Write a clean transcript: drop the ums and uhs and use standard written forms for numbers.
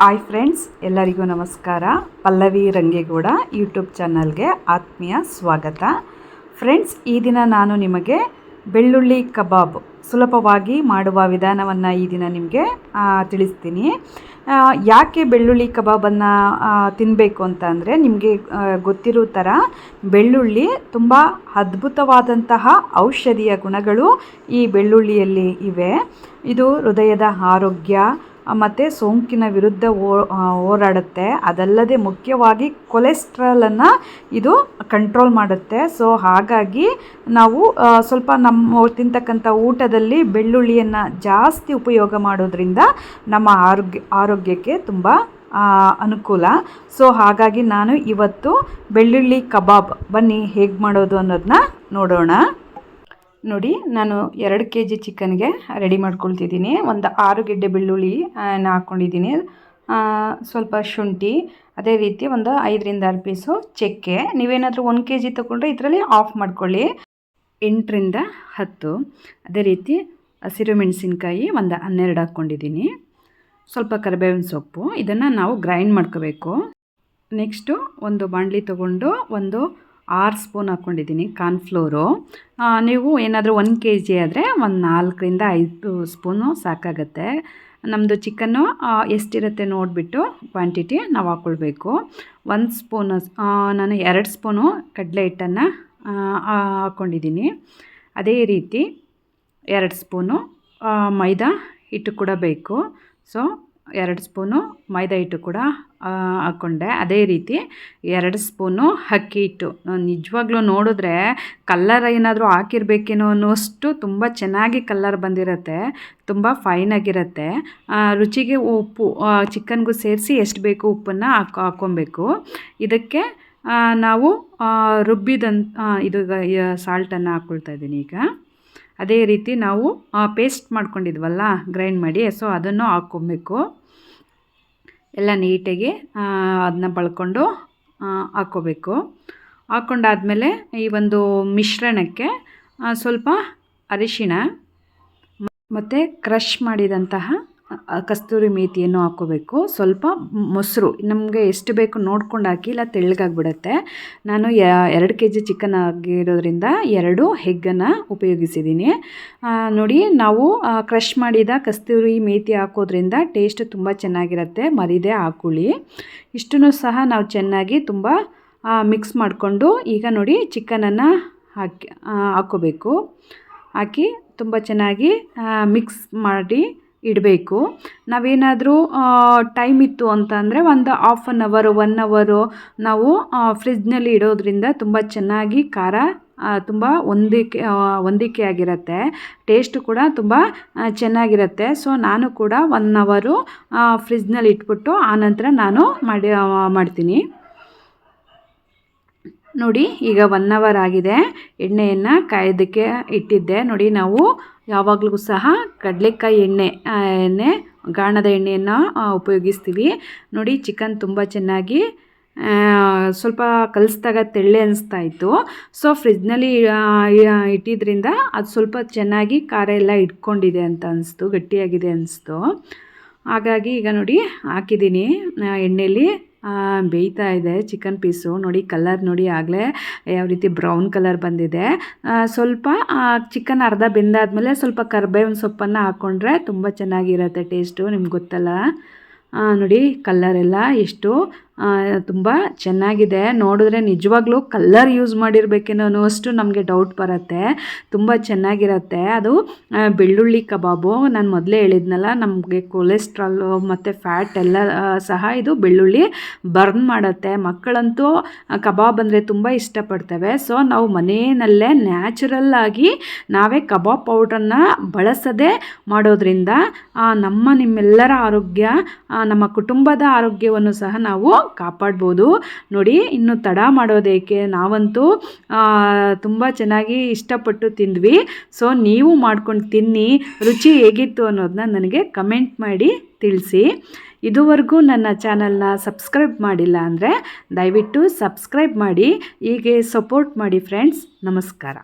Hi friends, ಎಲ್ಲರಿಗೂ ನಮಸ್ಕಾರ. Pallavi Rangegowda YouTube ಚಾನಲ್ಗೆ ಆತ್ಮೀಯ ಸ್ವಾಗತ. ಫ್ರೆಂಡ್ಸ್, ಈ ದಿನ ನಾನು ನಿಮಗೆ ಬೆಳ್ಳುಳ್ಳಿ ಕಬಾಬ್ ಸುಲಭವಾಗಿ ಮಾಡುವ ವಿಧಾನವನ್ನು ಈ ದಿನ ನಿಮಗೆ ತಿಳಿಸ್ತೀನಿ. ಯಾಕೆ ಬೆಳ್ಳುಳ್ಳಿ ಕಬಾಬನ್ನು ತಿನ್ನಬೇಕು ಅಂತ ಅಂದರೆ, ನಿಮಗೆ ಗೊತ್ತಿರೋ ಥರ ಬೆಳ್ಳುಳ್ಳಿ ತುಂಬ ಅದ್ಭುತವಾದಂತಹ ಔಷಧೀಯ ಗುಣಗಳು ಈ ಬೆಳ್ಳುಳ್ಳಿಯಲ್ಲಿ ಇವೆ. ಇದು ಹೃದಯದ ಆರೋಗ್ಯ ಮತ್ತು ಸೋಂಕಿನ ವಿರುದ್ಧ ಹೋರಾಡುತ್ತೆ. ಅದಲ್ಲದೆ ಮುಖ್ಯವಾಗಿ ಕೊಲೆಸ್ಟ್ರಾಲನ್ನು ಇದು ಕಂಟ್ರೋಲ್ ಮಾಡುತ್ತೆ. ಸೊ ಹಾಗಾಗಿ ನಾವು ಸ್ವಲ್ಪ ನಮ್ಮ ತಿಂತಕ್ಕಂಥ ಊಟದಲ್ಲಿ ಬೆಳ್ಳುಳ್ಳಿಯನ್ನು ಜಾಸ್ತಿ ಉಪಯೋಗ ಮಾಡೋದ್ರಿಂದ ನಮ್ಮ ಆರೋಗ್ಯಕ್ಕೆ ತುಂಬ ಅನುಕೂಲ. ಸೊ ಹಾಗಾಗಿ ನಾನು ಇವತ್ತು ಬೆಳ್ಳುಳ್ಳಿ ಕಬಾಬ್ ಬನ್ನಿ ಹೇಗೆ ಮಾಡೋದು ಅನ್ನೋದನ್ನ ನೋಡೋಣ. ನೋಡಿ, ನಾನು 2 kg ಚಿಕನ್ಗೆ ರೆಡಿ ಮಾಡ್ಕೊಳ್ತಿದ್ದೀನಿ. ಒಂದು 6 ಗೆಡ್ಡೆ ಬೆಳ್ಳುಳ್ಳಿ ಹಾಕ್ಕೊಂಡಿದ್ದೀನಿ, ಸ್ವಲ್ಪ ಶುಂಠಿ, ಅದೇ ರೀತಿ ಒಂದು 5ರಿಂದ 6 ಪೀಸು ಚಕ್ಕೆ. ನೀವೇನಾದರೂ 1 kg ತೊಗೊಂಡ್ರೆ ಇದರಲ್ಲಿ ಆಫ್ ಮಾಡ್ಕೊಳ್ಳಿ. 8ರಿಂದ 10. ಅದೇ ರೀತಿ ಹಸಿರು ಮೆಣಸಿನ್ಕಾಯಿ ಒಂದು 12 ಹಾಕ್ಕೊಂಡಿದ್ದೀನಿ. ಸ್ವಲ್ಪ ಕರಿಬೇವಿನ ಸೊಪ್ಪು. ಇದನ್ನು ನಾವು ಗ್ರೈಂಡ್ ಮಾಡ್ಕೋಬೇಕು. ನೆಕ್ಸ್ಟು ಒಂದು ಬಾಣಲಿ ತೊಗೊಂಡು ಒಂದು 6 ಸ್ಪೂನ್ ಹಾಕ್ಕೊಂಡಿದ್ದೀನಿ ಕಾರ್ನ್ಫ್ಲೋರು. ನೀವು ಏನಾದರೂ 1 kg ಆದರೆ ಒಂದು 4ರಿಂದ 5 ಸ್ಪೂನು ಸಾಕಾಗತ್ತೆ. ನಮ್ಮದು ಚಿಕನ್ನು ಎಷ್ಟಿರುತ್ತೆ ನೋಡಿಬಿಟ್ಟು ಕ್ವಾಂಟಿಟಿ ನಾವು ಹಾಕ್ಕೊಳ್ಬೇಕು. 1 ಸ್ಪೂನು ನಾನು 2 ಸ್ಪೂನು ಕಡಲೆ ಹಿಟ್ಟನ್ನು ಹಾಕ್ಕೊಂಡಿದ್ದೀನಿ. ಅದೇ ರೀತಿ 2 ಸ್ಪೂನು ಮೈದಾ ಹಿಟ್ಟು ಕೂಡ ಬೇಕು. ಸೊ 2 ಸ್ಪೂನು ಮೈದಾ ಹಿಟ್ಟು ಕೂಡ ಹಾಕ್ಕೊಂಡೆ. ಅದೇ ರೀತಿ 2 ಸ್ಪೂನು ಅಕ್ಕಿ ಹಿಟ್ಟು. ನಿಜವಾಗ್ಲೂ ನೋಡಿದ್ರೆ ಕಲ್ಲರ್ ಏನಾದರೂ ಹಾಕಿರ್ಬೇಕೇನೋ ಅನ್ನೋಷ್ಟು ತುಂಬ ಚೆನ್ನಾಗಿ ಕಲ್ಲರ್ ಬಂದಿರುತ್ತೆ, ತುಂಬ ಫೈನಾಗಿರುತ್ತೆ. ರುಚಿಗೆ ಉಪ್ಪು ಚಿಕನ್ಗೂ ಸೇರಿಸಿ ಎಷ್ಟು ಬೇಕು ಉಪ್ಪನ್ನು ಹಾಕ್ಕೊಬೇಕು. ಇದಕ್ಕೆ ನಾವು ಇದು ಸಾಲ್ಟನ್ನು ಹಾಕ್ಕೊಳ್ತಾ ಇದ್ದೀನಿ ಈಗ. ಅದೇ ರೀತಿ ನಾವು ಪೇಸ್ಟ್ ಮಾಡ್ಕೊಂಡಿದ್ವಲ್ಲ ಗ್ರೈಂಡ್ ಮಾಡಿ, ಸೊ ಅದನ್ನು ಹಾಕ್ಕೊಬೇಕು. ಎಲ್ಲ ನೀಟಾಗಿ ಅದನ್ನ ಬಳ್ಕೊಂಡು ಹಾಕ್ಕೋಬೇಕು. ಹಾಕ್ಕೊಂಡಾದಮೇಲೆ ಈ ಒಂದು ಮಿಶ್ರಣಕ್ಕೆ ಸ್ವಲ್ಪ ಅರಿಶಿಣ ಮತ್ತು ಕ್ರಷ್ ಮಾಡಿದಂತಹ ಕಸ್ತೂರಿ ಮೇಥಿಯನ್ನು ಹಾಕ್ಕೋಬೇಕು. ಸ್ವಲ್ಪ ಮೊಸರು ನಮಗೆ ಎಷ್ಟು ಬೇಕು ನೋಡ್ಕೊಂಡು ಹಾಕಿ, ಇಲ್ಲ ತೆಳ್ಳಗಾಗ್ಬಿಡುತ್ತೆ. ನಾನು 2 kg ಚಿಕನ್ ಆಗಿರೋದ್ರಿಂದ 2 ಎಗ್ಗನ್ನು ಉಪಯೋಗಿಸಿದ್ದೀನಿ. ನೋಡಿ, ನಾವು ಕ್ರಷ್ ಮಾಡಿದ ಕಸ್ತೂರಿ ಮೇಥಿ ಹಾಕೋದ್ರಿಂದ ಟೇಸ್ಟ್ ತುಂಬ ಚೆನ್ನಾಗಿರುತ್ತೆ. ಮರಿದೇ ಹಾಕೊಳ್ಳಿ. ಇಷ್ಟನ್ನು ಸಹ ನಾವು ಚೆನ್ನಾಗಿ ತುಂಬ ಮಿಕ್ಸ್ ಮಾಡಿಕೊಂಡು, ಈಗ ನೋಡಿ ಚಿಕನನ್ನು ಹಾಕ್ಕೋಬೇಕು. ಹಾಕಿ ತುಂಬ ಚೆನ್ನಾಗಿ ಮಿಕ್ಸ್ ಮಾಡಿ ಇಡಬೇಕು. ನಾವೇನಾದರೂ ಟೈಮ್ ಇತ್ತು ಅಂತ ಅಂದರೆ ಒಂದು 1/2 ಅವರು ನಾವು ಫ್ರಿಜ್ನಲ್ಲಿ ಇಡೋದ್ರಿಂದ ತುಂಬ ಚೆನ್ನಾಗಿ ಖಾರ ತುಂಬ ಹೊಂದಿಕೆ ಆಗಿರುತ್ತೆ. ಟೇಸ್ಟು ಕೂಡ ತುಂಬ ಚೆನ್ನಾಗಿರುತ್ತೆ. ಸೊ ನಾನು ಕೂಡ 1 ಅವರು ಫ್ರಿಜ್ನಲ್ಲಿ ಇಟ್ಬಿಟ್ಟು ಆನಂತರ ನಾನು ಮಾಡ್ತೀನಿ. ನೋಡಿ, ಈಗ 1 ಅವರ್ ಆಗಿದೆ. ಎಣ್ಣೆಯನ್ನು ಕಾಯೋದಕ್ಕೆ ಇಟ್ಟಿದ್ದೆ. ನೋಡಿ, ನಾವು ಯಾವಾಗಲೂ ಸಹ ಕಡಲೆಕಾಯಿ ಎಣ್ಣೆ ಗಾಣದ ಎಣ್ಣೆಯನ್ನು ಉಪಯೋಗಿಸ್ತೀವಿ. ನೋಡಿ, ಚಿಕನ್ ತುಂಬ ಚೆನ್ನಾಗಿ ಸ್ವಲ್ಪ ಕಲಿಸಿದಾಗ ತೆಳ್ಳೆ ಅನಿಸ್ತಾ ಇತ್ತು. ಸೊ ಫ್ರಿಜ್ನಲ್ಲಿ ಇಟ್ಟಿದ್ರಿಂದ ಅದು ಸ್ವಲ್ಪ ಚೆನ್ನಾಗಿ ಖಾರ ಎಲ್ಲ ಇಟ್ಕೊಂಡಿದೆ ಅಂತ ಅನಿಸ್ತು, ಗಟ್ಟಿಯಾಗಿದೆ ಅನಿಸ್ತು. ಹಾಗಾಗಿ ಈಗ ನೋಡಿ ಹಾಕಿದ್ದೀನಿ ಎಣ್ಣೆಯಲ್ಲಿ. ಬೇಯ್ತಾ ಇದೆ ಚಿಕನ್ ಪೀಸು. ನೋಡಿ, ಕಲರ್ ನೋಡಿ ಆಗಲೇ ಯಾವ ರೀತಿ ಬ್ರೌನ್ ಕಲರ್ ಬಂದಿದೆ. ಸ್ವಲ್ಪ ಚಿಕನ್ ಅರ್ಧ ಬೆಂದಾದಮೇಲೆ ಸ್ವಲ್ಪ ಕರಿಬೇವಿನ ಸೊಪ್ಪನ್ನು ಹಾಕ್ಕೊಂಡ್ರೆ ತುಂಬ ಚೆನ್ನಾಗಿರುತ್ತೆ ಟೇಸ್ಟು. ನಿಮ್ಗೆ ಗೊತ್ತಲ್ಲ. ನೋಡಿ, ಕಲ್ಲರೆಲ್ಲ ಎಷ್ಟು ತುಂಬ ಚೆನ್ನಾಗಿದೆ. ನೋಡಿದ್ರೆ ನಿಜವಾಗ್ಲೂ ಕಲ್ಲರ್ ಯೂಸ್ ಮಾಡಿರಬೇಕೇನೋ ಅನ್ನೋಷ್ಟು ನಮಗೆ ಡೌಟ್ ಬರುತ್ತೆ. ತುಂಬ ಚೆನ್ನಾಗಿರುತ್ತೆ. ಅದು ಬೆಳ್ಳುಳ್ಳಿ ಕಬಾಬು. ನಾನು ಮೊದಲೇ ಹೇಳಿದ್ನಲ್ಲ, ನಮಗೆ ಕೊಲೆಸ್ಟ್ರಾಲು ಮತ್ತು ಫ್ಯಾಟ್ ಎಲ್ಲ ಸಹ ಇದು ಬೆಳ್ಳುಳ್ಳಿ ಬರ್ನ್ ಮಾಡುತ್ತೆ. ಮಕ್ಕಳಂತೂ ಕಬಾಬ್ ಅಂದರೆ ತುಂಬ ಇಷ್ಟಪಡ್ತವೆ. ಸೊ ನಾವು ಮನೆಯಲ್ಲೇ ನ್ಯಾಚುರಲ್ ಆಗಿ ನಾವೇ ಕಬಾಬ್ ಪೌಡ್ರನ್ನು ಬಳಸದೆ ಮಾಡೋದ್ರಿಂದ ನಿಮ್ಮೆಲ್ಲರ ಆರೋಗ್ಯ, ನಮ್ಮ ಕುಟುಂಬದ ಆರೋಗ್ಯವನ್ನು ಸಹ ನಾವು ಕಾಪಾಡ್ಬೋದು. ನೋಡಿ, ಇನ್ನು ತಡ ಮಾಡೋದೇಕೆ, ನಾವಂತೂ ತುಂಬ ಚೆನ್ನಾಗಿ ಇಷ್ಟಪಟ್ಟು ತಿಂದ್ವಿ. ಸೊ ನೀವು ಮಾಡ್ಕೊಂಡು ತಿನ್ನಿ. ರುಚಿ ಹೇಗಿತ್ತು ಅನ್ನೋದನ್ನ ನನಗೆ ಕಮೆಂಟ್ ಮಾಡಿ ತಿಳಿಸಿ. ಇದುವರೆಗೂ ನನ್ನ ಚಾನಲ್ನ ಸಬ್ಸ್ಕ್ರೈಬ್ ಮಾಡಿಲ್ಲ ಅಂದರೆ ದಯವಿಟ್ಟು ಸಬ್ಸ್ಕ್ರೈಬ್ ಮಾಡಿ, ಹೀಗೆ ಸಪೋರ್ಟ್ ಮಾಡಿ ಫ್ರೆಂಡ್ಸ್. ನಮಸ್ಕಾರ.